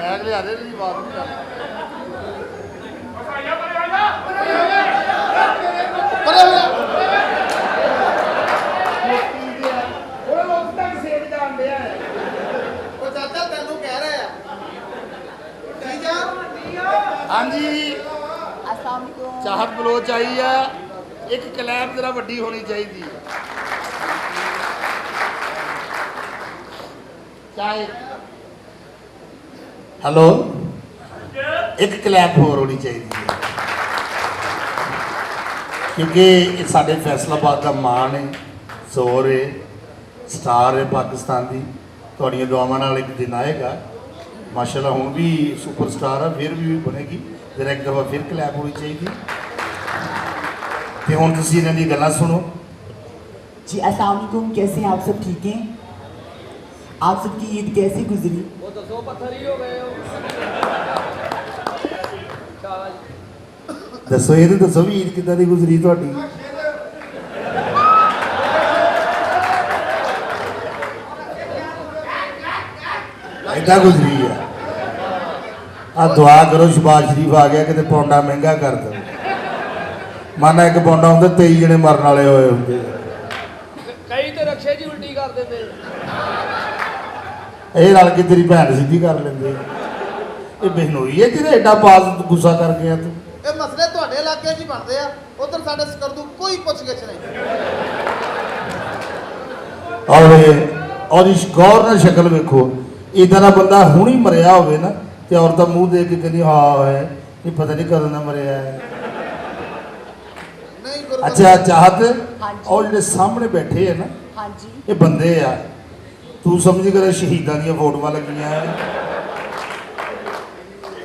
ਮੈਂ ਲਿਆ ਦੇ ਜੀ ਬਾਤ ਨਹੀਂ ਕਰਦਾ हाँ जी चाहत बलोच आई है एक क्लैप जरा वड्डी होनी चाहिए चाहे हेलो एक क्लैप होर होनी चाहिए क्योंकि साढ़े फैसलाबाद का मान है जोर है स्टार है पाकिस्तान की थोड़िया दुआवां नाल एक दिन आएगा माशाल्लाह हुण भी सुपरस्टार है फिर भी बनेगी जरा एक दफ़ा फिर क्लैप होनी चाहिए तो हुण तुसीं इन्हां दी गल्लां सुनो जी। अस्सलाम वालेकुम, कैसे हैं आप सब? ठीक हैं? आप सबकी ईद कैसी गुजरी? वो तो 100 पत्थर ही हो गए हो। दसो ये तो दसो भी ईद किदां दी गुजरी तुहाडी? इदा गुजरी है आ दुआ करो शबाज शरीफ आ गया कि पौंडा महंगा कर दो माना एक पौंडा होंगे 23 जने मरन वाले होए होंगे कई तो रक्षे जी उल्टी कर देते ये रल के तेरी भैन सीधी कर लेंगे ये बहनोई है जिहड़े एडा पास गुस्सा कर गया तू ਇਹ ਮਸਲੇ ਤੁਹਾਡੇ ਇਲਾਕੇ 'ਚ ਹੀ ਬਣਦੇ ਆ ਉਧਰ ਸਾਡੇ ਸਕਰਦੂ ਕੋਈ ਪੁੱਛ-ਗਿੱਛ ਨਹੀਂ और इस गौर ना शक्ल वेखो इदा का बंदा हुण ही मरिया होवे ना ते औरत मूँह देख के कहनी हाँ है ये पता नहीं कदों ना मरिया है ਨਹੀਂ ਗੁਰੂ अच्छा चाहत हाँ जी। और जिहड़े सामने बैठे है ना हाँ जी। ये बंदे आ तू समझ कर शहीदां दी फोटोआं लगियां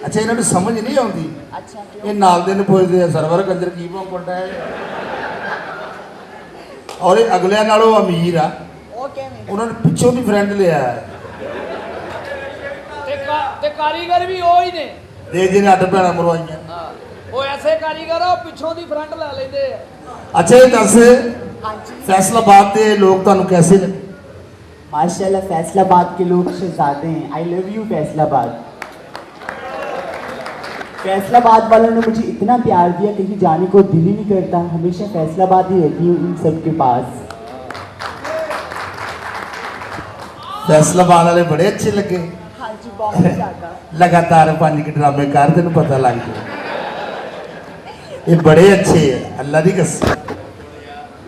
अच्छा इन्हां नूं समझ नहीं आउंदी अच्छा ये नाल दे नूं पुछदे आ सरवर कंजर की भौंकदा है और ये अगलियां नालों अमीर आ उन्होंने पिछों भी फ्रेंड लिया है ते कारीगर भी वो ही ने दे जिन्हें 8 भैन मरवाइया वो ऐसे कारीगर आ पिछों दी फ्रंट ला लेंदे आ। अच्छा ये दस हाँ जी। फैसलाबाद के लोग तुहानू कैसे लगे? माशाल्लाह फैसलाबाद के लोग शहजादे हैं। I love you Faisalabad. Faisalabad वालों ने मुझे इतना प्यार दिया कहीं जाने को दिल ही नहीं करता, हमेशा फैसलाबाद ही रहती हूँ इन सब के पास। फैसलाबाद वाले बड़े अच्छे लगे। हाँ जी बहुत ज़्यादा। लगातार 5 के ड्रामे कर तेन पता लग गया ये बड़े अच्छे है अल्लाह की कसम।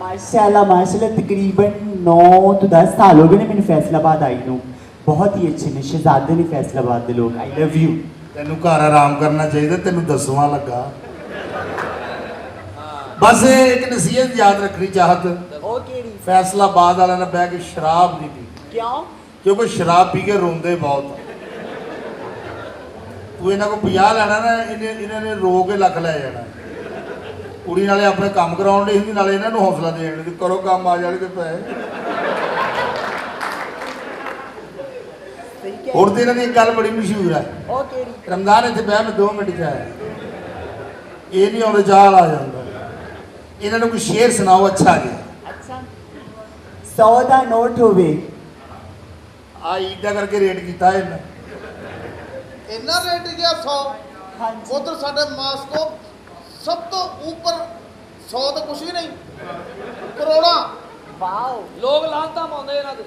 माशाल्लाह माशाल्लाह तकरीबन 9 तो 10 साल हो गए ने मैंने फैसलाबाद आई हूँ। बहुत ही अच्छे ने शहजादे ने फैसलाबाद के लोग। I love you. तेनू घर आराम करना चाहिए तेनू 10वां लगा बस एक नसीहत याद रखनी चाहत फैसलाबाद वाले ने बह के शराब नहीं पी क्यों? क्योंकि शराब पी के रोंदे बहुत तू इन्हों को 50 लेना ना इन्होंने रो के लख लै जाना कुड़ी नाले अपने काम कराउण दी हिंदी नाले इन्हों हौसला देण दी करो काम आ जाणगे पैसे और तो इन्हों की एक गल बड़ी मशहूर है रमजान इतने बह मैं 2 मिनट च आया ये नहीं आते चाल आ जाता इन्होंने कोई शेर सुनाओ अच्छा जी। अच्छा 100 का नोट होवे आ ईदा करके रेट किया इन्हें ਇੰਨਾ ਰੇਟ ਗਿਆ 100 हाँ जी। ਉਧਰ ਸਾਡੇ ਮਾਸਕੋ ਸਭ ਤੋਂ ਉੱਪਰ 100 ਤਾਂ ਕੁਛ ਵੀ ਨਹੀਂ ਕਰੋੜਾਂ वाओ। लोग लानता पाਉਂਦੇ ਇਹਨਾਂ ਦੇ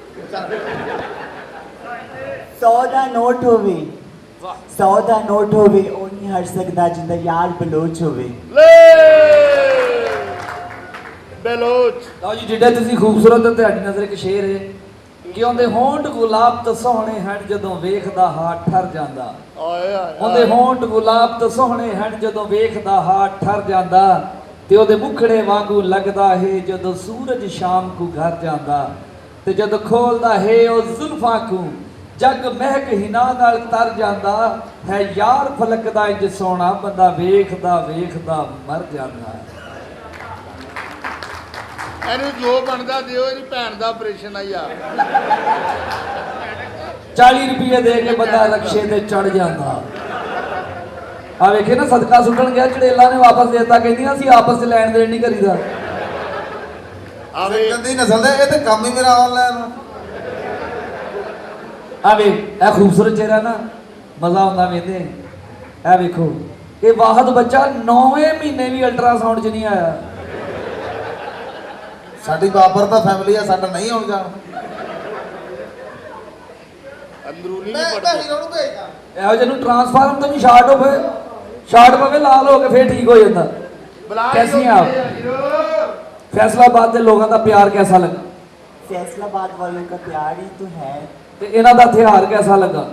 100 का नोट होवे 100 का नोट होवे ਉਹ ਨਹੀਂ ਹਟ ਸਕਦਾ ਜਿੰਦਾ ਯਾਰ ਬਲੋਚ ਹੋਵੇ। बेलोच ਲਓ ਜੀ ਜਿੱਡੇ ਤੁਸੀਂ ਖੂਬਸੂਰਤ ਤੇ ਤੁਹਾਡੀ ਨਜ਼ਰ ਇੱਕ ਸ਼ੇਰ ਹੈ ਕਿ ਉਹਦੇ ਹੋਂਠ ਗੁਲਾਬ ਤੋਂ ਸੋਹਣੇ ਹਨ ਜਦੋਂ ਵੇਖਦਾ ਹਾਰ ਠਰ ਜਾਂਦਾ ਉਹਦੇ ਹੋਂਠ ਗੁਲਾਬ ਤੋਂ ਸੋਹਣੇ ਹਨ ਜਦੋਂ ਵੇਖਦਾ ਹਾਰ ਠਰ ਜਾਂਦਾ ਤੇ ਉਹਦੇ ਮੁਖੜੇ ਵਾਂਗੂ ਲੱਗਦਾ ਹੈ ਜਦੋਂ ਸੂਰਜ ਸ਼ਾਮ ਨੂੰ ਘਰ ਜਾਂਦਾ ਤੇ ਜਦੋਂ ਖੋਲਦਾ ਹੈ ਉਹ ਜ਼ੁਲਫਾਂ ਨੂੰ ਜਗ ਮਹਿਕ ਹਿਨਾ ਨਾਲ ਤਰ ਜਾਂਦਾ ਹੈ ਯਾਰ ਫਲਕ ਦਾ ਇੰਜ ਸੋਹਣਾ ਬੰਦਾ ਵੇਖਦਾ ਵੇਖਦਾ ਮਰ ਜਾਂਦਾ। ਇਹਨੂੰ ਜੋ ਬਣਦਾ ਦਿਓ ਇਹਦੀ ਭੈਣ ਦਾ ਆਪਰੇਸ਼ਨ ਆ ਯਾਰ 40 ਰੁਪਏ ਦੇ ਕੇ ਬੰਦਾ ਰਕਸ਼ੇ ਤੇ ਚੜ ਜਾਂਦਾ। ਆ ਵੇਖੇ ਨਾ ਸਦਕਾ ਸੁੱਟਣ ਗਿਆ ਚੜੇਲਾ ਨੇ ਵਾਪਸ ਦੇਤਾ ਕਹਿੰਦੀਆਂ ਅਸੀਂ ਆਪਸ ਚ ਲੈਣ ਦੇਣ ਨਹੀਂ ਕਰੀਦਾ। ਆਵੇ ਗੰਦੀ ਨਸਲ ਦਾ ਇਹ ਤੇ ਕੰਮ ਹੀ ਮੇਰਾ ਆਨਲਾਈਨ ਆ ਵੇ ਇਹ ਖੂਬਸੂਰਤ ਚਿਹਰਾ ਨਾ ਮਜ਼ਾ ਆਉਂਦਾ ਵੇਂਦੇ ਇਹ ਵੇਖੋ ਇਹ ਵਾਹਦ ਬੱਚਾ 9ਵੇਂ ਮਹੀਨੇ ਵੀ ਅਲਟਰਾਸਾਊਂਡ 'ਚ ਨਹੀਂ ਆਇਆ। ਸਾਡੀ ਬਾਬਰ ਦਾ ਫੈਮਿਲੀ ਆ, ਸਾਡਾ ਨਹੀਂ ਆਉਣ ਜਾਣ। ਅੰਦਰੂਨੀ ਮੈਂ ਹੀਰੋ ਨੂੰ ਭੇਜਦਾ। ਇਹੋ ਜਿਹੇ ਨੂੰ ਟਰਾਂਸਫਾਰਮ ਤੋਂ ਵੀ ਸ਼ਾਰਟ ਪਵੇ ਲਾਲ ਹੋ ਕੇ ਫੇਰ ਠੀਕ ਹੋ ਜਾਂਦਾ। कैसी हैं आप? फैसलाबाद के लोगों का प्यार कैसा लगा? फैसलाबाद वालों का प्यार ही तो है। ते इन्हां दा हथियार कैसा लगा?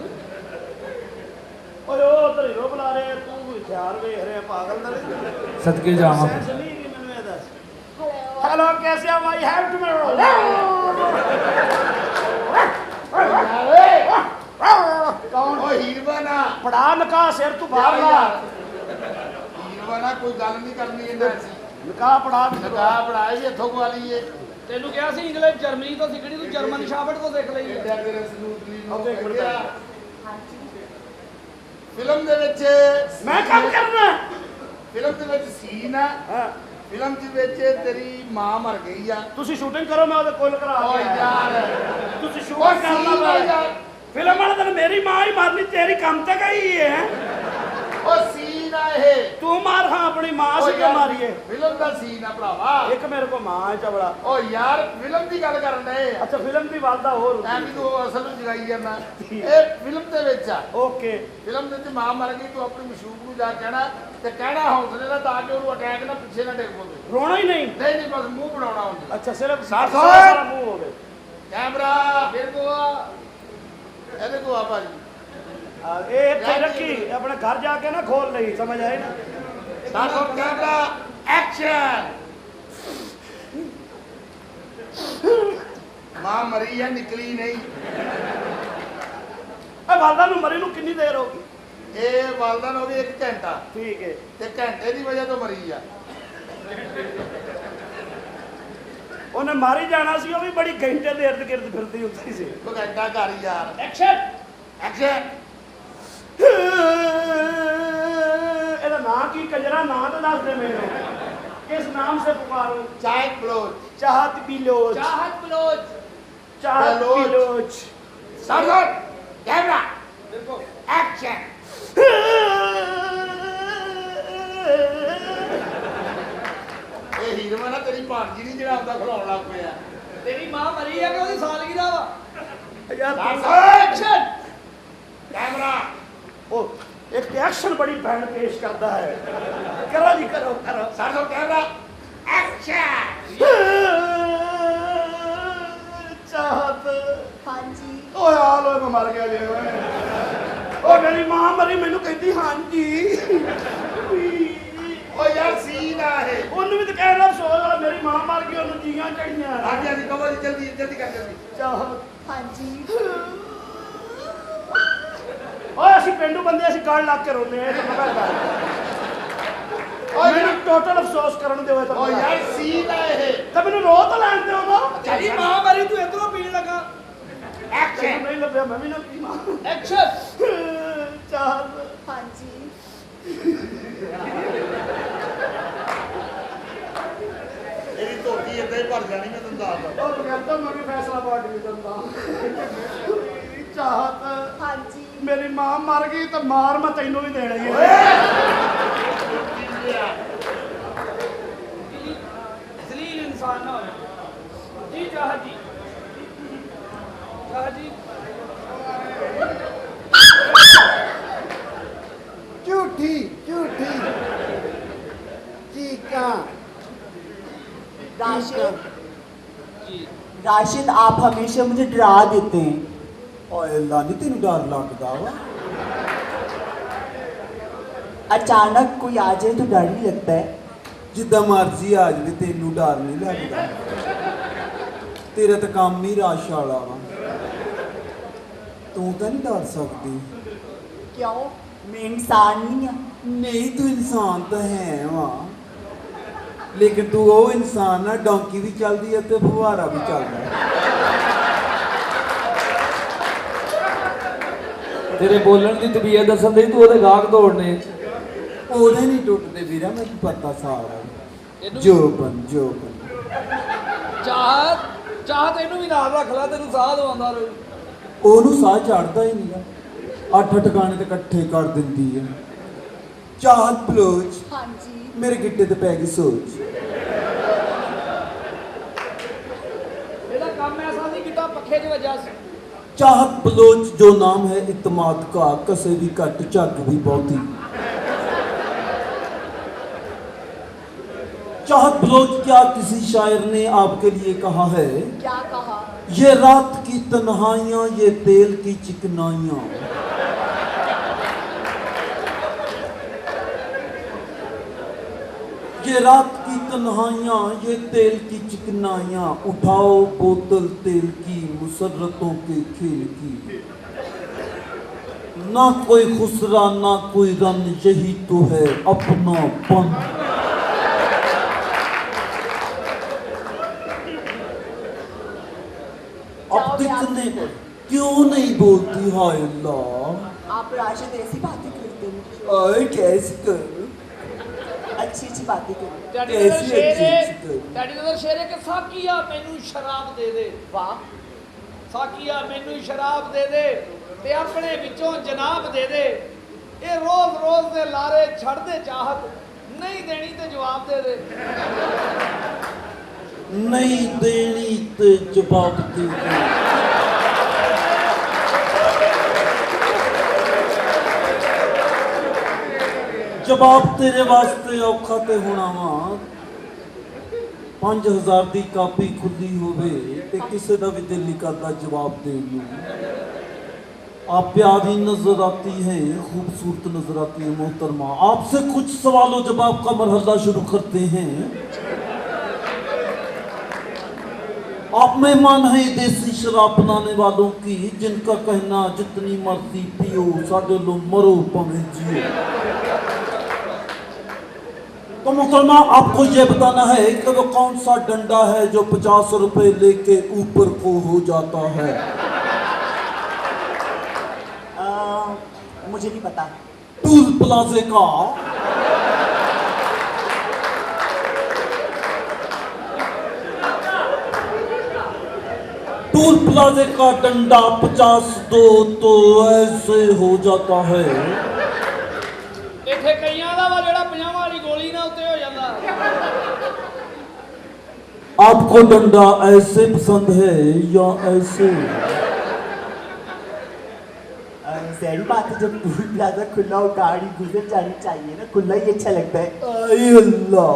ਓਏ ਉਹ ਤੇਰੀ ਰੋ ਬੁਲਾ ਰਹੇ ਤੂੰ ਕੋਈ ਹਥਿਆਰ ਵੇਖ ਰਿਹਾ ਪਾਗਲ ਦਾ सदके जावां। ਸੈਂਸ ਨਹੀਂ ਕਿ ਮੈਨੂੰ ਇਹ ਦੱਸ। ਹੈਲੋ ਕੈਸੇ ਆ ਭਾਈ ਹੈਵ ਟੂਮੋਰੋ ਕੌਣ ਉਹ ਹੀਰਵਾਨਾ ਪੜਾ ਨਕਾ ਸਿਰ ਤੂੰ ਬਾਹਰ ਲਾ ਹੀਰਵਾਨਾ ਕੋਈ ਗੱਲ ਨਹੀਂ ਕਰਨੀ ਇਹਨਾਂ ਸੀ ਨਕਾ ਪੜਾ ਲਗਾ ਪੜਾਏ ਵੀ ਇੱਥੋਂ ਗਵਾ ਲਈਏ ਤੈਨੂੰ ਕਿਹਾ ਸੀ ਇੰਗਲਿਸ਼ ਜਰਮਨੀ ਤੋਂ ਸਿੱਖਣੀ ਤੂੰ ਜਰਮਨ ਸ਼ਾਫਟ ਤੋਂ ਸਿੱਖ ਲਈ। ਇੰਡੀਆ ਦੇ ਰਸੂਲੀ ਨੂੰ ਓਕੇ, ਇੱਕ ਮਿੰਟ ਫਿਲਮ ਦੇ ਵਿੱਚ ਮੈਂ ਕੰਮ ਕਰਨਾ। ਫਿਲਮ ਦੇ ਵਿੱਚ ਸੀਨ ਆ ਹਾਂ ਫਿਲਮ ਦੇ ਵਿੱਚ ਤੇਰੀ ਮਾਂ ਮਰ ਗਈ ਆ। ਤੁਸੀਂ ਸ਼ੂਟਿੰਗ ਕਰੋ ਮੈਂ ਉਹਦੇ ਕੋਲ ਕਰਾ ਓ ਕੇ ਆਇਆ। ਯਾਰ ਤੁਸੀਂ ਸ਼ੂਟ ਉਹ ਕਰਨਾ scene ਆ ਯਾਰ। ਫਿਲਮ ਵਾਲੇ ਦਿਨ ਮੇਰੀ ਮਾਂ ਹੀ ਮਾਰਨੀ ਤੇਰੀ ਕੰਮ ਤੇ ਗਈ ਹੈ। ਉਹ ਸੀਨ ਆ ਇਹ ਤੂੰ ਮਾਰ ਹਾਂ ਆਪਣੀ ਮਾਂ ਓ ਸੀ ਕਿ ਯਾਰ, ਮਾਰੀਏ। ਫਿਲਮ ਦਾ ਸੀਨ ਆ ਭਰਾਵਾ। ਇੱਕ ਮੇਰੇ ਕੋ ਮਾਂ ਹੈ ਚਵੜਾ। ਓ ਯਾਰ ਫਿਲਮ ਦੀ ਗੱਲ ਕਰਨ ਡਏ ਆ ਅੱਛਾ ਫਿਲਮ ਦੀ ਵਾਲਦਾ ਹੋਰ ਹੁੰਦੀ। ਐਵੇਂ ਤੂੰ ਅਸਲ ਨੂੰ ਜਗਾਈ ਜਾਂਦਾ। ਇਹ ਫਿਲਮ ਦੇ ਵਿੱਚ ਆ। ਓਕੇ ਫਿਲਮ ਦੇ ਵਿੱਚ ਮਾਂ ਮਰ ਗਈ ਤੂੰ ਆਪਣੀ ਮਸ਼ੂਕ ਨੂੰ ਜਾ ਕਹਿਣਾ ਤੇ ਕਹਿਣਾ ਹੌਸਲੇ ਨਾਲ ਤਾਂ ਕਿ ਉਹਨੂੰ ਅਟੈਕ ਨਾ ਪਿੱਛੇ ਨਾ ਡਿੱਗ ਪਵੇ। ਰੋਣਾ ਹੀ ਨਹੀਂ। ਨਹੀਂ ਨਹੀਂ ਬਸ ਮੂੰਹ ਬਣਾਉਣਾ ਹੁੰਦਾ। ਅੱਛਾ ਸਿਰਫ ਸਾਫ਼ ਸਾਰਾ ਮੂੰਹ ਹੋਵੇ। ਕੈਮਰਾ ਫਿਰ ਕੋ ਇਹਦੇ ਕੋ ਆ ਭਾਜੀ ਇਹ ਇੱਥੇ ਰੱਖੀ ਆਪਣੇ ਘਰ ਜਾ ਕੇ ਨਾ ਖੋਲ ਲਈ ਸਮਝ ਆਈ ਨਾ। ਸਾਖੋ ਕੈਮਰਾ ਐਕਸ਼ਨ। ਮਾਂ ਮਰੀ ਹੈ ਨਿਕਲੀ ਨਹੀਂ। ਇਹ ਵਾਲਦਾ ਨੂੰ ਮਰੀ ਨੂੰ ਕਿੰਨੀ ਦੇਰ ਹੋ ਗਈ? ਇਹ ਵਾਲਦਾ ਨੂੰ ਵੀ 1 ਘੰਟਾ ਠੀਕ ਹੈ ਤੇ ਘੰਟੇ ਦੀ ਵਜ੍ਹਾ ਤੋਂ ਮਰੀ ਆ। ਉਹਨੇ ਮਾਰੀ ਜਾਣਾ ਸੀ ਉਹ ਵੀ ਬੜੀ ਘੰਟੇ ਦੇ ਇਰਦ ਗਿਰਦ ਫਿਰਦੀ ਹੁੰਦੀ ਸੀ। ਉਹ ਘੰਟਾ ਘਰ ਯਾਰ। Action action. ਇਹਦਾ ਨਾਂ ਕੀ ਕੰਜਰਾ ਨਾਂ ਤਾਂ ਦੱਸ ਦੇ ਮੈਨੂੰ। ਕਿਸ ਨਾਮ ਸੇ ਪੁਕਾਰੋ? ਚਾय बलोच। ਚਾਹਤ ਬਿਲੋਚ। Chahat Baloch. Chahat Baloch. Baloch. Start camera action. ਇਹ ਹੀਰੋ ਨਾ ਤੇਰੀ ਭਾਣਜੀ ਨਹੀਂ ਜਿਹੜਾ ਆਪਦਾ ਖਲਾਉਣ ਲੱਗ ਪਿਆ। तेरी मां मरी है कि ओदी सालगिरह वा? ਯਾਰ एक्शन कैमरा। ਉਹ ਇੱਕ ਐਕਸ਼ਨ ਬੜੀ ਬੈਂਡ ਪੇਸ਼ ਕਰਦਾ ਹੈ। ਕਰੋ ਜੀ ਕਰੋ ਕਰੋ। Start camera action. ਚਾਹਤ ਹਾਂਜੀ ਓਏ ਆ ਲੋ ਮੈਂ ਮਰ ਗਿਆ ਜੇ ਓਏ ਓ ਮੇਰੀ ਮਾਂ ਮਰੀ ਮੈਨੂੰ ਕਹਿੰਦੀ ਹਾਂਜੀ। ओ यार सीन आ है। ਉਹਨੂੰ ਵੀ ਤਾਂ ਕਹਿਣਾ ਅਫਸੋਸ ਵਾਲਾ ਮੇਰੀ ਮਾਂ ਮਰ ਗਈ ਉਹਨੂੰ ਜੀਆਂ ਚੜੀਆਂ। आगे आगे कवर जल्दी जल्दी कर जल्दी। ਚਾਹਤ ਹਾਂਜੀ ਓਏ ਅਸੀਂ ਪਿੰਡੂ ਬੰਦੇ ਅਸੀਂ ਗਲ ਲੱਗ ਕੇ ਰੋਨੇ ਆ ਤਾਂ ਮੈਂ ਗੱਲ ਓਏ ਮੈਨੂੰ ਟੋਟਲ ਅਫਸੋਸ ਕਰਨ ਦਿਓ ਤਾਂ ओ यार सीन आ है। ਤਾਂ ਮੈਨੂੰ ਰੋ ਤਾਂ ਲੈਣ ਦਿਓ ਨਾ। तेरी मां मरी तू इधरों पीण लगा। एक्शन। ਨਹੀਂ ਲੱਭਿਆ ਮੈਂ ਵੀ ਨਾ ਪੀਵਾਂ। एक्शन। ਚਾਹਤ ਹਾਂਜੀ मेरी धोती इतना ही भर जानी मैं तुम दसदा। ਉਹ ਕਹਿੰਦਾ ਮੈਂ ਵੀ ਫੈਸਲਾ ਬਾਅਦ ਨਹੀਂ ਦਿੰਦਾ। ਚਾਹਤ ਹਾਂਜੀ ਮੇਰੀ ਮਾਂ ਮਰ ਗਈ ਤਾਂ ਮਾਰ ਮੈਂ ਤੈਨੂੰ ਵੀ ਦੇਣਾ ਹੀ ਹੈ। जलील इंसान ना हो जी। चाहत जी चाहत जी झूठी झूठी चीका राशिद जी राशिद आप हमेशा मुझे डरा देते हैं। ਓਏ ਅੱਲਾ ਨੀ ਤੈਨੂੰ ਡਰ ਲੱਗਦਾ ਵਾ। अचानक कोई आ जाए तो डर ही लगता है। ਜਿੱਦਾਂ ਮਰਜ਼ੀ ਆ ਜਾਵੇ ਤੈਨੂੰ ਡਰ ਨਹੀਂ ਲੱਗਦਾ। ਤੇਰਾ ਤਾਂ ਕੰਮ ਹੀ ਰਸ਼ ਵਾਲਾ ਵਾ। ਤੂੰ ਤਾਂ ਨਹੀਂ ਡਰ ਸਕਦੀ। क्यों? मैं इंसान नहीं हूँ। ਨਹੀਂ ਤੂੰ ਇਨਸਾਨ ਤਾਂ ਹੈ ਵਾ ਲੇਕਿਨ ਤੂੰ ਉਹ ਇਨਸਾਨ ਨਾ ਡੌਂਕੀ ਵੀ ਚੱਲਦੀ ਹੈ ਤੇ ਫੁਹਾਰਾ ਵੀ ਚੱਲਦਾ ਹੈ। तेरे बोलण की तबीयत दसन दी तू ओदे गाहक दौड़ने। ਉਹਦੇ ਨਹੀਂ ਟੁੱਟਦੇ ਵੀਰਾ ਮੈਨੂੰ ਪਤਾ ਸਾਰਾ। ਜੋਬਨ ਜੋਬਨ ਚਾਹਤ ਇਹਨੂੰ ਵੀ ਨਾਲ ਰੱਖ ਲੈ ਤੈਨੂੰ ਸਾਹ ਦਵਾਉਂਦਾ ਰਹੂ। ਉਹਨੂੰ ਸਾਹ ਚੜਦਾ ਹੀ ਨਹੀਂ ਗਾ। ਅੱਠ ਟਿਕਾਣੇ ਤੇ ਇਕੱਠੇ ਕਰ ਦਿੰਦੀ ਹੈ। ਚਾਹਤ ਬਲੋਚ ਹਾਂਜੀ ਮੇਰੇ ਗਿੱਟੇ ਤੇ ਪੈ ਗਈ ਸੋਚ। ਇਹਦਾ ਕੰਮ ਐਸਾ ਸੀ ਗਿੱਟਾ ਪੱਖੇ 'ਚ ਵੱਜਾ ਸੀ। चाहत बलोच जो नाम है इत्माद का, कसे भी कट झग भी बहुती। चाहत बलोच क्या किसी शायर ने आपके लिए कहा है, क्या कहा? ये रात की तन्हाइयां ये तेल की चिकनाइयां। ये रात की तन्हाइयां ये तेल की चिकनाइयां, उठाओ बोतल तेल की मुसर्रतों के खेल की। ना कोई खुसरा ना कोई रन, यही तो है अपनापन। अब दिखने क्यों नहीं बोलती हाय अल्लाह। आप राशिद ऐसी बातें करते हैं, आए कैसे करूं, अच्छी अच्छी बातें करो। ਤੁਹਾਡੀ ਐਸੀ ਨਜ਼ਰ ਸ਼ੇਰ ਅੱਛੀ ਹੈ, ਅੱਛੀ ਗੱਲ। ਤੁਹਾਡੀ ਨਜ਼ਰ ਸ਼ੇਰ ਹੈ ਕਿ ਸਾਕੀਆ ਮੈਨੂੰ ਸ਼ਰਾਬ ਦੇ ਦੇ। वाह, ਸਾਕੀਆ ਮੈਨੂੰ ਸ਼ਰਾਬ ਦੇ ਦੇ ਤੇ ਆਪਣੇ ਵਿੱਚੋਂ ਜਨਾਬ ਦੇ ਦੇ। ਇਹ ਰੋਜ਼ ਰੋਜ਼ ਦੇ ਲਾਰੇ ਛੱਡ ਦੇ ਚਾਹਤ, ਨਹੀਂ ਦੇਣੀ ਤੇ ਜਵਾਬ ਦੇ ਦੇ। नहीं देनी ते जवाब दे दे। जवाब तेरे वास्ते औखा ते होना वा। 5000 दी कापी खुली होवे ते किसे दा भी दिल नहीं करदा जवाब देने नूं। आप प्यारी नजर आती है, खूबसूरत नजर आती है मोहतरमा। आपसे कुछ सवालों जवाब का मरहला शुरू करते हैं। आप मेहमान हैं देसी शराब बनाने वालों की, जिनका कहना जितनी मर्जी पियो साढ़े लो मरो पवे जियो। तो मोहतरमा आपको ये बताना है कि वो कौन सा डंडा है जो 50 रुपए लेके ऊपर को हो जाता है। मुझे नहीं पता। टूल प्लाजे का टूल प्लाजे का डंडा 50 दो तो ऐसे हो जाता है। ਇੱਥੇ ਕਈਆਂ ਦਾ ਵਾ ਜਿਹੜਾ 50 ਵਾਲੀ ਗੋਲੀ ਨਾਲ ਉੱਤੇ ਹੋ ਜਾਂਦਾ। आपको डंडा ऐसे पसंद है या ऐसे? जहरी बात है, जब टूल प्लाजा खुला हो गाड़ी गुजर जानी चाहिए ना, खुला ही अच्छा लगता है। आय अल्लाह।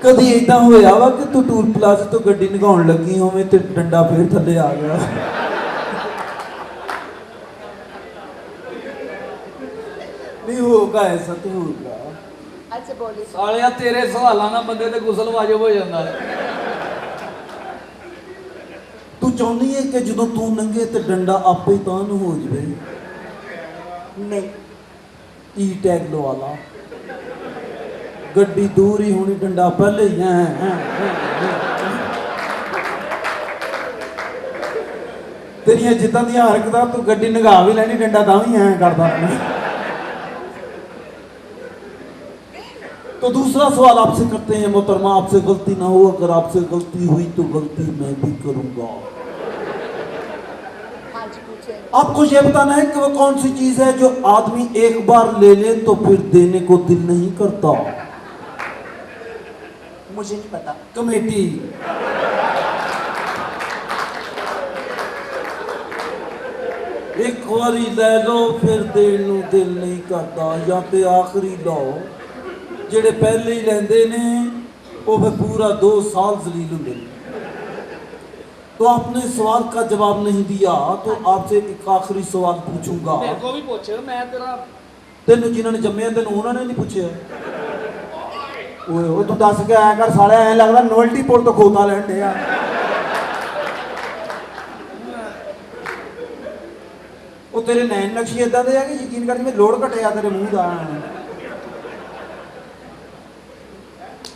कभी इदा होया वा कि तू टूल प्लाजा तो गड्डी निकाउण लगी होवे ते डंडा फिर थल्ले आ गया? नहीं होगा ऐसा तो होगा। अच्छा बोलिए। ਸਾਲਿਆ ਤੇਰੇ ਸਵਾਲਾਂ ਨਾਲ ਬੰਦੇ ਤੇ ਗੁਸਲ ਵਾਜਬ ਹੋ ਜਾਂਦਾ ਹੈ। तू चाहनी है कि जो तू नंगे ते डंडा आपे ही तान हो जाए? नहीं, ई टैग लवा ला। गड्डी दूर ही होनी, डंडा पहले ही है। तेरिया जिद्दां दी हरकतां तू गड्डी नगा भी लैनी, डंडा तां भी ऐ करदा रहना। तो दूसरा सवाल आपसे करते हैं मोहतरमा, आपसे गलती ना हो, अगर आपसे गलती हुई तो गलती मैं भी करूंगा। हाँ जी पूछे। आपको यह बताना है कि वो कौन सी चीज है जो आदमी एक बार ले ले तो फिर देने को दिल नहीं करता। मुझे नहीं पता। कमेटी। एक बारी ले लो फिर देने नूं दिल नहीं करता, या ते आखिरी लो। जेड़े पहले ही लेंदे ने वो फिर पूरा 2 साल जलील होंदे ने। तो आपने सवाल का जवाब नहीं दिया तो आपसे एक आखिरी सवाल पूछूंगा। ਮੇਰੇ ਕੋ ਵੀ ਪੁੱਛ, ਮੈਂ ਤੇਰਾ तेन जिन्होंने जम्मिया तेन उन्होंने नहीं पूछे? ਉਹ ਤੂੰ ਦੱਸ ਕੇ ਆਇਆ ਕਰ ਸਾਲਿਆ, ਐ ਲੱਗਦਾ ਨੋਵਲਟੀ ਪੁਲ ਤੋਂ ਖੋਤਾ ਲੈਣ ਡਿਆ। ਉਹ ਤੇਰੇ ਨੈਣ ਨਕਸ਼ੇ ਇਦਾਂ ਦੇ ਆ ਕਿ ਯਕੀਨ ਕਰ ਜਿਵੇਂ ਲੋੜ ਘਟਿਆ ਤੇਰੇ ਮੂੰਹ ਦਾ।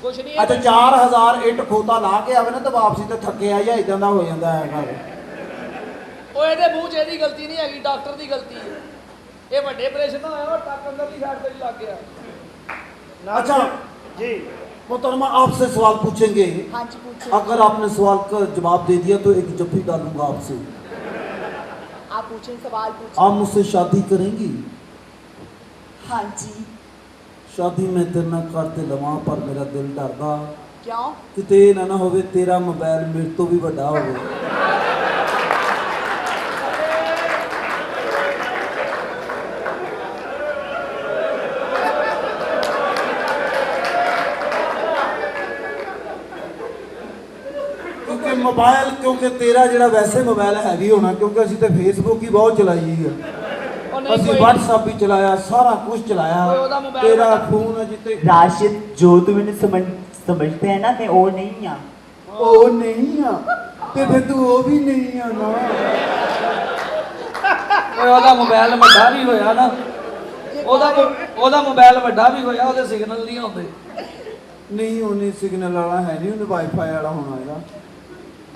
ਕੁਛ ਨਹੀਂ। ਅੱਛਾ 4000 ਇੱਟ ਖੋਤਾ ਲਾ ਕੇ ਆਵੇ ਨਾ ਤਾਂ ਵਾਪਸੀ ਤੇ ਥੱਕਿਆ ਜਾਂ ਇਦਾਂ ਦਾ ਹੋ ਜਾਂਦਾ ਹੈ ਘਰ। ਉਹ ਇਹਦੇ ਮੂੰਹ 'ਚ ਇਹਦੀ ਗਲਤੀ ਨਹੀਂ ਹੈਗੀ, ਡਾਕਟਰ ਦੀ ਗਲਤੀ ਹੈ। ਇਹ ਵੱਡੇ ਆਪਰੇਸ਼ਨ ਨਾਲ ਹੋਇਆ, ਉਹ ਟੱਕ ਅੰਦਰਲੀ ਸਾਈਡ ਤੇ ਲੱਗ ਗਿਆ। अच्छा ਜੀ मोहतरमा आपसे सवाल पूछेंगे। हाँ जी पूछे। अगर आपने सवाल का जवाब दे दिया तो एक जफ्फी डालूंगा आपसे। पूछें, सवाल पूछें। आप मुझसे शादी करेंगी? हाँ जी। शादी मैं तेरे नाल करते लवां, पर मेरा दिल डरदा क्यों? किते ਇਹ ਨਾ ਹੋਵੇ ਤੇਰਾ ਮੋਬਾਈਲ ਮੇਰੇ ਤੋਂ ਵੀ ਵੱਡਾ ਹੋਵੇ। ਕਿਉਂਕਿ ਮੋਬਾਈਲ, ਕਿਉਂਕਿ ਤੇਰਾ ਜਿਹੜਾ ਵੈਸੇ ਮੋਬਾਈਲ ਹੈਵੀ ਹੋਣਾ, ਕਿਉਂਕਿ ਅਸੀਂ ਤੇ ਫੇਸਬੁੱਕ ਹੀ ਬਹੁਤ ਚਲਾਈ ਹੈ, ਉਹ ਨਹੀਂ ਅਸੀਂ ਕੋਈ WhatsApp ਵੀ ਚਲਾਇਆ, ਸਾਰਾ ਕੁਝ ਓਏ ਚਲਾਇਆ। ਉਹਦਾ ਮੋਬਾਈਲ ਤੇਰਾ ਵੱਡਾ। ਫੋਨ ਹੈ ਜਿੱਤੇ राशिद, जो तू मैंने समझते हैं ना, मैं वो नहीं हाँ। ਉਹ ਨਹੀਂ ਆ ਤੇ ਫਿਰ ਤੂੰ ਉਹ ਵੀ ਨਹੀਂ ਆ ਨਾ। ਓਏ ਉਹਦਾ ਮੋਬਾਈਲ ਵੱਡਾ ਵੀ ਹੋਇਆ ਨਾ, ਉਹਦਾ ਮੋਬਾਈਲ ਵੱਡਾ ਵੀ ਹੋਇਆ, ਉਹਦੇ ਸਿਗਨਲ ਨਹੀਂ ਆਉਂਦੇ। ਨਹੀਂ ਉਹਨੇ ਸਿਗਨਲ ਵਾਲਾ ਹੈ ਨਹੀਂ, ਉਹਨੇ ਵਾਈਫਾਈ ਵਾਲਾ ਹੋਣਾ ਇਹਦਾ।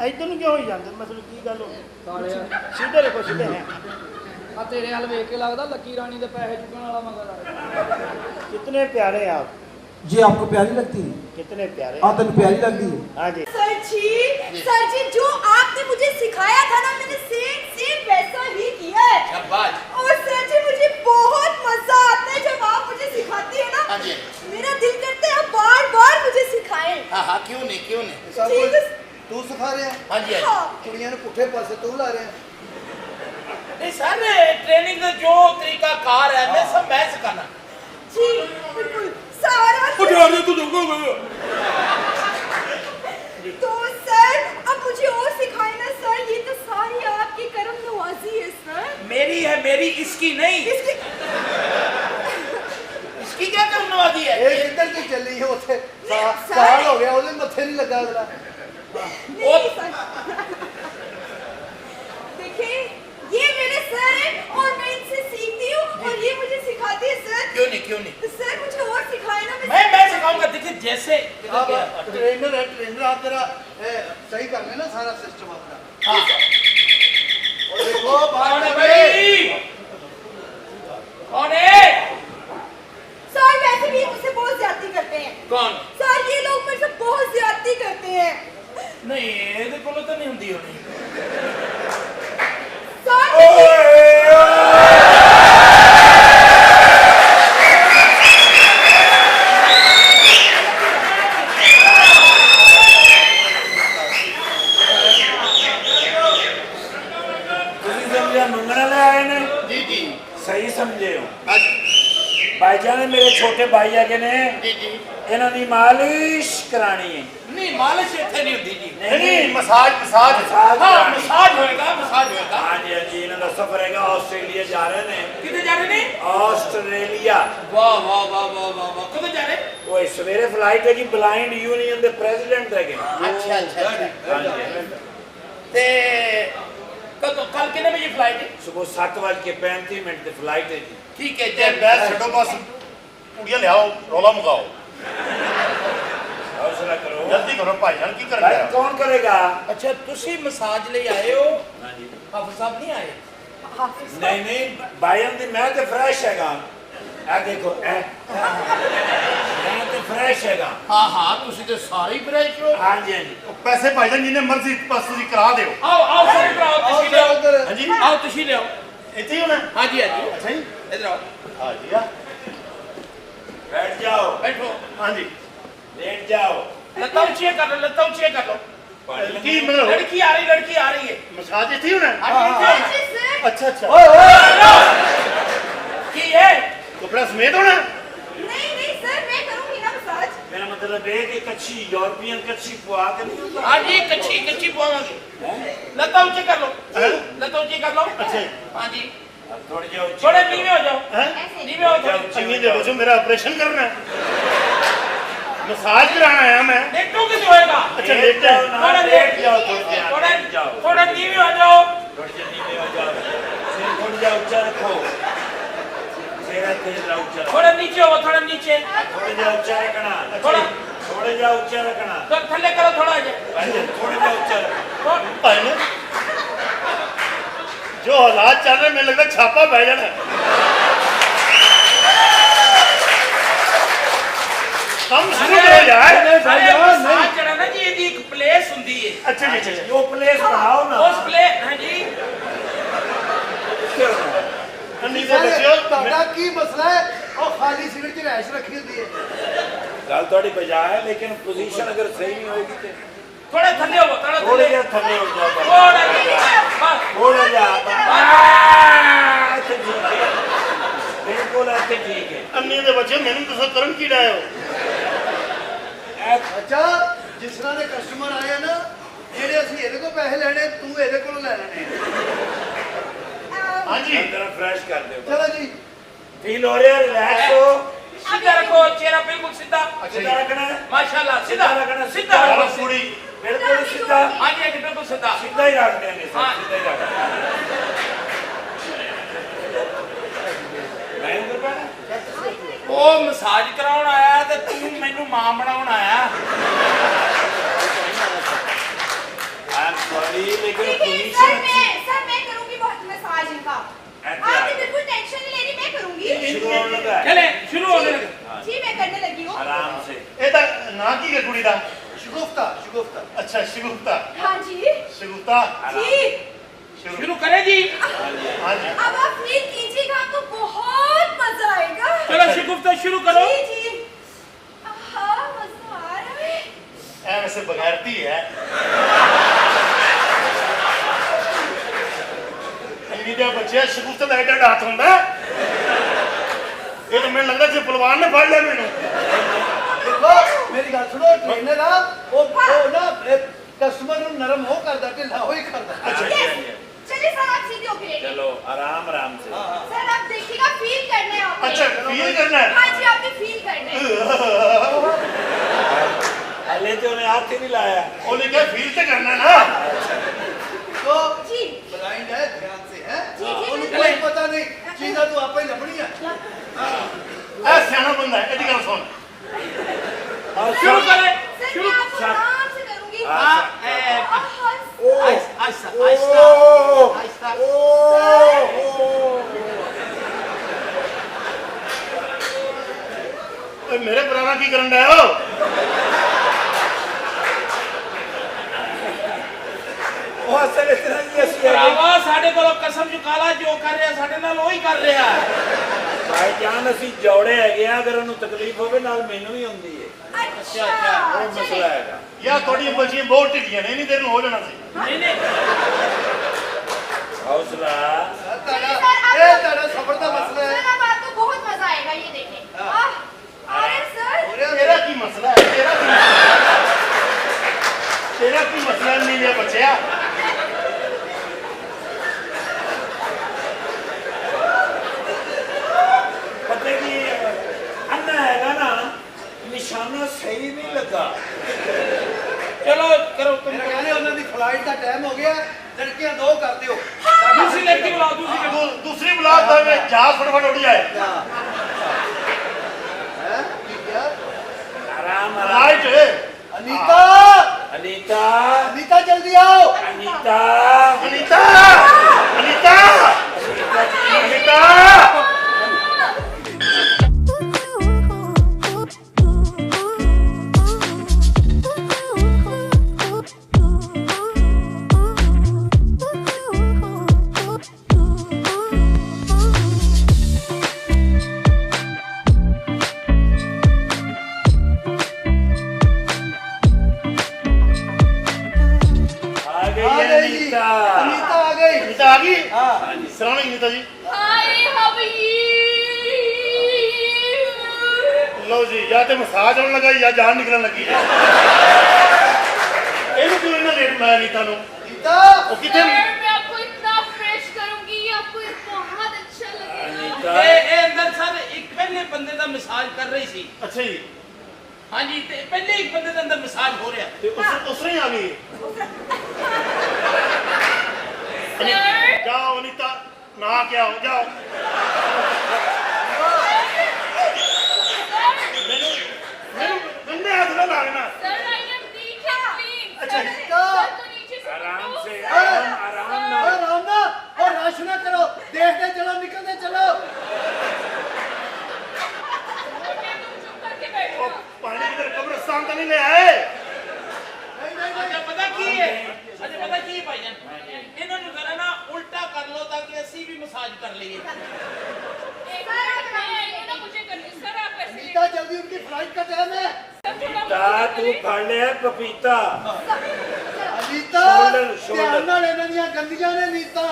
ਇੱਧਰ ਨੂੰ ਕਿਉਂ ਹੋਈ ਜਾਂਦੇ? ਮਤਲਬ ਕੀ ਗੱਲ ਹੋ ਗਈ? ਸਾਲਿਆ ਸਿੱਧੇ ਦੇਖੋ, ਸਿੱਧੇ ਹੈ। ਆ ਤੇਰੇ ਵੱਲ ਵੇਖ ਕੇ ਲੱਗਦਾ ਲੱਕੀ ਰਾਣੀ ਦੇ ਪੈਸੇ ਚੁੱਕਣ ਵਾਲਾ ਮਗਰ ਆ। कितने प्यारे आप, ਜੇ ਆਪਕੋ ਪਿਆਰੀ ਲੱਗਦੀ ਹੈ, कितने प्यारे। ਆ ਤੈਨੂੰ ਪਿਆਰੀ ਲੱਗਦੀ ਹੈ? हाँ जी। सर जी जो आपने मुझे सिखाया था ना, मैंने सेम वैसा ही किया है। शाबाश। और सर जी मुझे बहुत मजा आता है जब आप मुझे सिखाती है ना। हाँ जी। मेरा दिल करता है आप बार बार मुझे सिखाएं। हाँ हाँ, क्यों नहीं क्यों नहीं। सब कुछ ਤੂੰ ਸਿਖਾ ਰਿਹਾ? हाँ जी हाँ हाँ। ਕੁੜੀਆਂ ਨੂੰ ਪੁੱਠੇ ਪਾਸੇ ਤੂੰ ਲਾ ਰਿਹਾ? जी। नहीं सर, ट्रेनिंग का जो तरीका कार है मैं सब मैं सिखाना। जी बिल्कुल सारा। तो सर अब मुझे और सिखाए ना सर, ये तो सारी आपकी करम नवाजी है सर। मेरी है, मेरी इसकी नहीं। इसकी इसकी क्या करने वाली है? ਇਹ ਕਿੱਧਰ की ਚੱਲੀ ਹੈ ਉੱਥੇ? साल ਸਾਲ ਹੋ ਗਿਆ ਉਹਦੇ ਮੱਥੇ ਨਹੀਂ ਲੱਗਾ ਅਗਲਾ। नहीं सर। देखिए ये मेरे सर हैं और मैं इनसे सीखती हूँ और ये मुझे सिखाती है सर। क्यों नहीं क्यों नहीं। तो सर मुझे और सिखाए ना। मैं सिखाऊंगा। देखिए जैसे आप ट्रेनर है, ट्रेनर आप तेरा सही कर लेना सारा सिस्टम अपना। हाँ। और देखो कौन है बात भाई? कौन है? सर वैसे भी ये मुझसे बहुत ज्यादती करते हैं। कौन? सर ये लोग मेरे से बहुत ज्यादती करते हैं। नहीं ਇਹਦੇ ਕੋਲ ਤਾਂ ਨਹੀਂ ਹੁੰਦੀ ਹੋਣੀ। सर ਤੁਸੀਂ ਸਮਝਿਆ ਮੰਗਣ ਵਾਲੇ ਆਏ ਨੇ? जी जी ਸਹੀ ਸਮਝੇ ਹੋ। हाँ ਭਾਈਜਾਨ ਮੇਰੇ ਛੋਟੇ ਭਾਈ ਹੈਗੇ ਨੇ, जी जी। ਇਹਨਾਂ ਦੀ ਮਾਲਿਸ਼ ਕਰਾਣੀ ਹੈ। नहीं मालिश ਇੱਥੇ ਨਹੀਂ ਹੁੰਦੀ ਜੀ। नहीं, ਮਸਾਜ ਮਸਾਜ। मसाज हाँ करानी। ਮਸਾਜ ਹੋਏਗਾ, ਮਸਾਜ ਹੋਏਗਾ। ਹਾਂਜੀ ਹਾਂਜੀ, ਇਹਨਾਂ ਦਾ ਸਫ਼ਰ ਹੈਗਾ, ਆਸਟ੍ਰੇਲੀਆ ਜਾ ਰਹੇ ਨੇ। ਕਿੱਥੇ ਜਾ ਰਹੇ ਨੇ? ਆਸਟ੍ਰੇਲੀਆ। ਵਾਹ ਵਾਹ ਵਾਹ ਵਾਹ ਵਾਹ ਵਾਹ। ਕਦੋਂ ਜਾ ਰਹੇ? ਓਏ ਸਵੇਰੇ ਫਲਾਈਟ ਹੈਗੀ, ਬਲਾਈਂਡ ਯੂਨੀਅਨ ਦੇ ਪ੍ਰੈਜ਼ੀਡੈਂਟ ਹੈਗੇ। ਅੱਛਾ ਅੱਛਾ ਅੱਛਾ। ਹਾਂਜੀ, ਤੇ ਕਦੋਂ ਕੱਲ ਕਿੰਨੇ ਵਜੇ ਫਲਾਈਟ ਹੈ? ਸਵੇਰ 7:35 ਤੇ ਫਲਾਈਟ ਹੈ ਜੀ। ਠੀਕ ਹੈ ਜੀ। ਬੈਸ ਛੱਡੋ ਬਸ, ਕੁੜੀਆਂ ਲਿਆਓ, ਰੌਲਾ ਮੁਕਾਓ। ਹੌਸਲਾ ਕਰੋ, ਜਲਦੀ ਕਰੋ ਭਾਈਜਾਨ, ਕੀ ਕਰ ਭਾਈ ਰਹੇ ਹੋ? ਕੌਣ ਕਰੇਗਾ? ਅੱਛਾ ਤੁਸੀਂ ਮਸਾਜ ਲਈ ਆਏ ਹੋ? ਹਾਂਜੀ। ਹਾਫਿਜ਼ ਸਾਹਿਬ ਨਹੀਂ ਆਏ? ਨਹੀਂ ਨਹੀਂ, ਭਾਈਆਂ ਦੀ ਮੈਂ ਤੇ ਫਰੈਸ਼ ਹੈਗਾ। ਇਹ ਦੇਖੋ, ਮੈਂ ਤੇ ਫਰੈਸ਼ ਹੈਗਾ। ਹਾਂ ਹਾਂ, ਤੁਸੀਂ ਤੇ ਸਾਰੇ ਹੀ ਫਰੈਸ਼ ਹੋ। ਹਾਂਜੀ ਹਾਂਜੀ। ਪੈਸੇ ਭਾਈਜਾਨ ਜਿੰਨੇ ਮਰਜ਼ੀ ਬਸ ਤੁਸੀਂ ਕਰਾ ਦਿਓ। ਆਓ ਆਓ ਸਾਰੇ ਭਰਾਓ, ਤੁਸੀਂ ਲਿਆਓ। ਉਧਰ ਹਾਂਜੀ ਆਓ ਤੁਸੀਂ ਲਿਆਓ। ਇੱਥੇ ਹੀ ਹੋਣਾ? ਹਾਂਜੀ ਹਾਂਜੀ, ਅੱਛਾ ਜੀ, ਇਧਰ ਆਓ, ਹਾਂ ਜੀ ਆ। बैठ जाओ, ਬੈਠੋ। ਹਾਂਜੀ लेट जाओ। ਲੱਤਾਂ ਉੱਚੀਆਂ ਕਰ ਲਓ, ਲੱਤਾਂ ਉੱਚੀਆਂ ਕਰ ਲਓ। ਕੀ ਮਤਲਬ ਲੜਕੀ ਆ ਰਹੀ ਹੈ। ਮਸਾਜ ਇੱਥੇ ਹੀ ਹੋਣਾ? ਹਾਂਜੀ जी सर। ਅੱਛਾ ਅੱਛਾ, ਕੀ ਹੈ? ਕਪੜਾ ਸਮੇਤ ਹੋਣਾ? नहीं नहीं सर मैं करूँगी ना मसाज। मेरा मतलब है कि कच्ची यूरोपियन कच्ची पुआ के नहीं होता। ਹਾਂਜੀ ਕੱਚੀ ਕੱਚੀ ਪਵਾਵਾਂਗੇ। ਲੱਤਾਂ ਉੱਚੀ ਕਰ ਲਓ, ਲੱਤਾਂ ਉੱਚੀ ਕਰ ਲਓ। ਅੱਛਾ ਜੀ। ਹਾਂਜੀ, अब थोड़ी जाओ, ਥੋੜੇ ਨੀਵੇਂ ਹੋ ਜਾਓ, ਹੈ ਨੀਵੇਂ ਹੋ ਜਾਓ। ਚੰਗੀ ਦੇ ਦੋ, ਮੇਰਾ ਆਪਰੇਸ਼ਨ ਕਰਨਾ ਹੈ, ਮਸਾਜ ਕਰਾਉਣਾ ਆਇਆ ਮੈਂ। ਲੇਟੋ ਕਿਤੇ ਹੋਏਗਾ। ਅੱਛਾ ਲੇਟ जाओ ना, थोड़ा लेट जाओ, थोड़ी देर ਥੋੜਾ लेट जाओ, ਥੋੜਾ ਨੀਵੇਂ ਹੋ ਜਾਓ। थोड़ी देर नीचे हो जाओ, सिर थोड़ी जा ऊंचा रखो, चेहरा तेज रहा ऊंचा रखो, ਥੋੜਾ ਨੀਚੇ ਹੋ, ਥੋੜਾ ਨੀਚੇ। थोड़ी जा ऊंचा रखना, थोड़ा थोड़े जा ऊंचा रखना, ਥੱਲੇ ਕਰੋ ਥੋੜਾ ਜਿਹਾ। भाईजान थोड़े जा ऊंचा रखो। ਭਾਈ ਨੇ ਜੋ ਹਾਲਾਤ ਚੱਲ ਰਹੇ, ਮੈਨੂੰ ਲੱਗਦਾ ਛਾਪਾ ਪੈ ਜਾਣਾ। ਕੰਮ ਸ਼ੁਰੂ ਕਰੋ ਯਾਰ। ਅਰੇ ਮਸਾਜ ਜਿਹੜਾ ਨਾ ਜੀ, ਇਹਦੀ ਇੱਕ ਪਲੇਸ ਹੁੰਦੀ ਹੈ। ਅੱਛਾ ਜੀ ਅੱਛਾ ਜੀ। वो प्लेस बनाओ ना। ਉਸ ਪਲੇ ਹਾਂਜੀ ਅੰਨੀ ਦੇ ਬੱਚਿਓ ਤੁਹਾਡਾ ਕੀ ਮਸਲਾ ਹੈ ਉਹ ਖਾਲੀ ਸਿਗਰਟ ਚ ਰਹਿਸ਼ ਰੱਖੀ ਹੁੰਦੀ ਹੈ ਗੱਲ ਤੁਹਾਡੀ ਬਜਾ ਹੈ ਲੇਕਿਨ ਪੋਜੀਸ਼ਨ ਅਗਰ ਸਹੀ ਨਹੀਂ ਹੋਏਗੀ ਤੇ ਥੋੜਾ ਥੱਲੇ ਹੋਵੋ ਥੋੜਾ ਥੋੜੇ ਜਿਹਾ ਥੱਲੇ ਹੋ ਜਾਓ ਥੋੜਾ ਜਿਹਾ ਥੋੜਾ ਜਿਹਾ ਇੱਥੇ ਠੀਕ ਹੈ ਬਿਲਕੁਲ ਇੱਥੇ ਠੀਕ ਹੈ ਅੰਨੀ ਦੇ ਬੱਚਿਓ ਮੈਨੂੰ ਦੱਸੋ ਕਰਨ ਕੀ ਡਾਇਓ ਅੱਛਾ ਜਿਸ ਤਰ੍ਹਾਂ ਦੇ ਕਸਟਮਰ ਆਏ ਆ ਨਾ ਜਿਹੜੇ ਅਸੀਂ ਇਹਦੇ ਕੋਲ ਪੈਸੇ ਲੈਣੇ ਤੂੰ ਇਹਦੇ ਕੋਲੋਂ ਲੈ ਲੈਣੇ ਹਾਂਜੀ ਅੰਦਰ ਫਰੈਸ਼ ਕਰ ਦਿਓ ਚਲੋ ਜੀ ਫੀਲ ਹੋ ਰਿਹਾ ਰਿਲੈਕਸ ਹੋ सीधा रखो चेहरा बिल्कुल सीधा ਸਿੱਧਾ ਰੱਖਣਾ ਹੈ माशाल्लाह सीधा ਰੱਖਣਾ सीधा ਚਲੋ रखो ਕੁੜੀ ਬਿਲਕੁਲ ਸਿੱਧਾ हाँ जी बिल्कुल सीधा ਸਿੱਧਾ ਹੀ ਰੱਖ ਦੇਂਗੇ ਹਾਂ। ਸਿੱਧਾ ਹੀ ਰੱਖ ਮੈਂ ਇੰਦਰ ਪੈਣਾ ਉਹ ਮਸਾਜ ਕਰਾਉਣ ਆਇਆ ਤੇ ਤੂੰ ਮੈਨੂੰ ਮਾਂ ਬਣਾਉਣ ਆਇਆ ਆਮ ਸੌਰੀ ਲੇਕਿਨ ठीक है ਪੋਜੀਸ਼ਨ सर मैं करूंगी बहुत मसाज इनका अच्छा। आप बिल्कुल टेंशन नहीं लेनी मैं करूंगी शुरू होने लगा है। चले शुरू होने लगे जी मैं करने लगी हूँ आराम से ਇਹਦਾ ਨਾਂ ਕੀ ਹੈ ਕੁੜੀ ਦਾ ਸ਼ਗੁਫਤਾ ਸ਼ਗੁਫਤਾ ਅੱਛਾ ਸ਼ਗੁਫਤਾ हाँ जी ਸ਼ਗੁਫਤਾ जी शुरू करें जी ਹਾਂਜੀ अब आप फील कीजिएगा आपको बहुत मजा आएगा चलो शिकुफ्ता शुरू करो जी जी हाँ मजा आ रहा है ਐ ਵੈਸੇ ਬਗੈਰਤੀ ਹੈ ਅੰਨੀ ਦੇ ਬੱਚੇ ਸ਼ਗੁਫਤਾ ਦਾ ਐਡਾ ਹੱਥ ਹੁੰਦਾ ਇਹ ਤਾਂ ਮੈਨੂੰ ਲੱਗਦਾ ਜੇ ਪਹਿਲਵਾਨ ਨੇ ਫੜ ਲਿਆ ਮੈਨੂੰ ਦੇਖੋ ਮੇਰੀ ਗੱਲ ਸੁਣੋ ਟ੍ਰੇਨਰ ਆ ਉਹ ਨਾ ਕਸਟਮਰ ਨੂੰ ਨਰਮ ਹੋ ਕਰਦਾ ਢਿੱਲਾ ਹੋ ਹੀ ਕਰਦਾ चलिए सर आप सीधे होके लेंगे चलो आराम आराम से सर आप देखिएगा फील करना है आपने अच्छा फील करना है हाँ जी आपने फील करना है पहले तो उन्हें हाथ ही नहीं लाया ਉਹਨੇ ਕਿਹਾ ਫੀਲ ਤੇ ਕਰਨਾ ਨਾ तो जी ब्लाइंड है ध्यान से है जी, जी, ਉਹਨੂੰ बिल्कुल। कोई पता नहीं चीज़ां तू आपे ही लभनी है ਐ ਸਿਆਣਾ ਬੰਦਾ ਹੈ ਇਹਦੀ ਗੱਲ ਸੁਣ शुरू करें सर शुरू मैं आपको आराम से करूंगी हाँ, आहिस्ता आहिस्ता ਓਏ ਮੇਰੇ ਭਰਾ ਕੀ ਕਰਨ ਡਿਆ ਹੋ ਉਹ ਅਸਲ ਇਸ ਤਰ੍ਹਾਂ ਹੀ ਅਸੀਂ ਭਰਾਵਾ ਸਾਡੇ ਕੋਲੋਂ ਕਸਮ ਚੁਕਾਲਾ ਜੋ ਕਰ ਰਿਹਾ ਸਾਡੇ ਨਾਲ ਉਹ ਹੀ ਕਰ ਰਿਹਾ ਭਾਈ ਜਾਨ ਅਸੀਂ ਜੋੜੇ ਹੈਗੇ ਆ ਅਗਰ ਉਹਨੂੰ ਤਕਲੀਫ ਹੋਵੇ ਨਾਲ ਮੈਨੂੰ ਵੀ ਹੁੰਦੀ ਹੈ अच्छा ਉਹ ਮਸਲਾ ਹੈਗਾ ਯਾ ਤੁਹਾਡੀਆਂ ਬੱਚੀਆਂ ਬਹੁਤ ਢਿੱਲੀਆਂ ਨੇ ਨਹੀਂ ਦੇਰ ਨੂੰ ਹੋ ਜਾਣਾ ਸੀ नहीं नहीं ਹੌਸਲਾ ये तेरा सफर का मसला है सर अब आपको बहुत मजा आएगा ये देखने अरे सर ਤੇਰਾ ਕੀ ਮਸਲਾ ਹੈ ਤੇਰਾ ਕੀ ਮਸਲਾ ਨਹੀਂ ਹੈ ਬੱਚਿਆ ਪਤਾ ਕੀ ਅੰਨਾ ਹੈਗਾ ਨਾ ਨਿਸ਼ਾਨਾ ਸਹੀ ਨਹੀਂ ਲੱਗਾ चलो करो तुम मेरा कहने उन्होंने फ्लाइट का टाइम हो गया लड़कियां दो कर दियो दूसरी लड़की बुलाओ दूसरी लड़की दूसरी बुला था मैं जहाज फटाफट उड़ जाए हैं ठीक है आराम आराम राइट अनीता अनीता अनीता जल्दी आओ अनीता अनीता अनीता अनीता आ गई आ है गई जी अनीता अनीता आ गई अनीता आ गई हाँ सलाम अनीता जी हाय लो जी या तो मसाज होने लगा या जान निकलने लगी है ਇਹਨੂੰ ਕਿਉਂ ਇਹਨਾਂ ਲੇਟ ਬਣਾਇਆ ਅਨੀਤਾ ਨੂੰ अनीता ਉਹ ਕਿੱਥੇ मैं आपको इतना फ्रेश करूंगी आपको बहुत अच्छा लगेगा अनीता ਇਹ ਅੰਦਰ ਸਰ ਇੱਕ ਪਹਿਲੇ ਬੰਦੇ ਦਾ ਮਸਾਜ ਕਰ ਰਹੀ ਸੀ ਅੱਛਾ ਜੀ ਹਾਂਜੀ ਤੇ ਪਹਿਲੇ ਇੱਕ ਬੰਦੇ ਦੇ ਅੰਦਰ ਮਸਾਜ ਹੋ ਰਿਹਾ ਤੇ ਉਸ ਨੇ ਆ ਗਈ सर जाओ अनीता नहा के आओ जाओ गंदे हाथ ना लागना sir I am weak please अच्छा, सर को नीचे से आराम से अरे, आराम आराम ना और रामना और रश ना करो देखते चलो निकलते चलो चुप करके बैठो पानी इधर कब्रिस्तान तो नहीं ले आए ਅੱਛਾ ਪਤਾ ਕੀ ਹੈ ਅੱਛਾ ਪਤਾ ਕੀ ਹੈ ਭਾਈ ਜਾਨ ਇਹਨਾਂ ਨੂੰ ਜ਼ਰਾ ਨਾ ਉਲਟਾ ਕਰ ਲਓ ਤਾਂ ਕਿ ਅਸੀਂ ਵੀ ਮਸਾਜ ਕਰ ਲਈਏ पपीता जल्दी उनकी फ्लाइट का टाइम है पपीता तू फड़ लिया पपीता नीता शोल्डर ध्यान नाल इन्हां दियां गंदियां ने नीता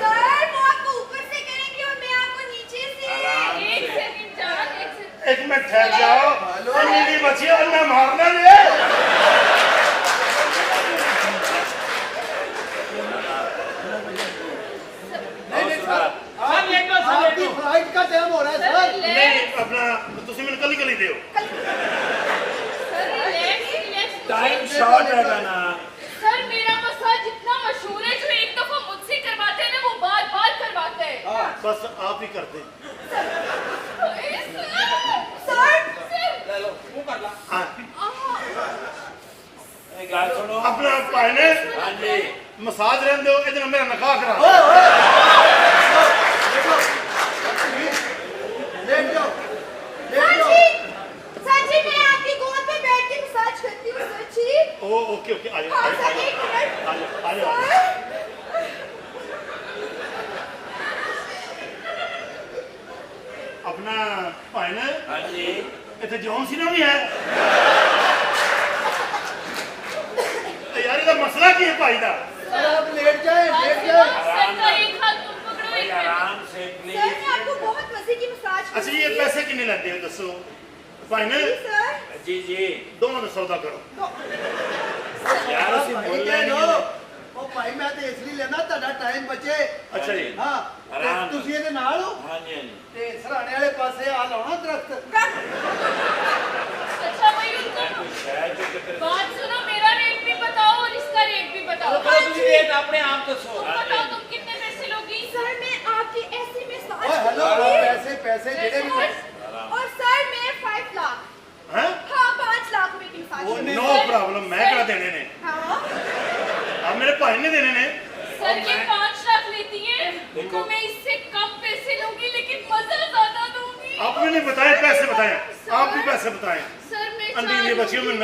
सर वो आपको ऊपर से करेंगे और मैं आपको नीचे से। एक सेकंड जान, एक सेकंड। एक मिनट ठहर जाओ, मेरी बच्ची और मैं मारना नहीं। आपकी फ्लाइट का टाइम हो रहा है सर नहीं अपना तुसी मैंने कल ही दियो। Sir relax relax. Time short है ना। सर मेरा मसाज इतना मशहूर है, जो एक दफा मुझसे करवाते हैं ना वो बार बार करवाते हैं। हाँ बस आप ही करते। सर ले लो मुंह कर ला। हाँ एक बात सुनो अपना पाने हाँ जी मसाज रहने दो, इधर मेरा निकाह करा। लेट जाओ सर जी मैं आपकी गोद पे बैठ के मसाज करती हूँ सर जी। ओ ओके ओके आ जाओ हाँ सर एक मिनट। आ जाओ। सर अपना पाने हाँ जी इतने जॉन सी ना भी है यार इसका मसला की है भाई का। सर आप लेट जाए सर का एक हाथ तुम पकड़ो, भाई एक मिनट। आराम से सर प्लीज मैं आपको बहुत मजे की मसाज अच्छा ये पैसे कितने लेते हो दसो पाने सर जी जी दोनों का सौदा करो। यार उसी बोल ले लो रहे ओ भाई मैं तो इसलिए लेना ਤੁਹਾਡਾ ਟਾਈਮ ਬਚੇ अच्छा जी ਹਾਂ ਆਰਾਮ ਤੇ ਤੁਸੀਂ ਇਹਦੇ ਨਾਲ ਹੋ हाँ जी हाँ जी ਤੇ ਸਰਾਣੇ ਵਾਲੇ ਪਾਸੇ ਆ ਲਾਉਣਾ ਦਰਖਤ अच्छा वही उनको शायद जो चक्कर बात सुनो, मेरा रेट भी बताओ और इसका रेट भी बताओ। रेट अपने आप तो सो तुम बताओ तुम कितने पैसे लोगी? सर मैं आपकी ऐसी मसाज ਓਏ ਹੈਲੋ करूंगी। ਪੈਸੇ ਜਿਹੜੇ ਵੀ और सर मैं 5 लाख। हैं हाँ 5 लाख रुपए की मसाज करूंगी। नो प्रॉब्लम मैं क्या देने ने हाँ अब मेरे भाई ने देने ने। सर ये 5 लाख लेती है तो मैं इससे कम पैसे लूंगी, लेकिन मजा ज्यादा दूंगी। आपने नहीं बताए पैसे बताए, आप भी पैसे बताएं। सर मैं अंधी बच्चियों में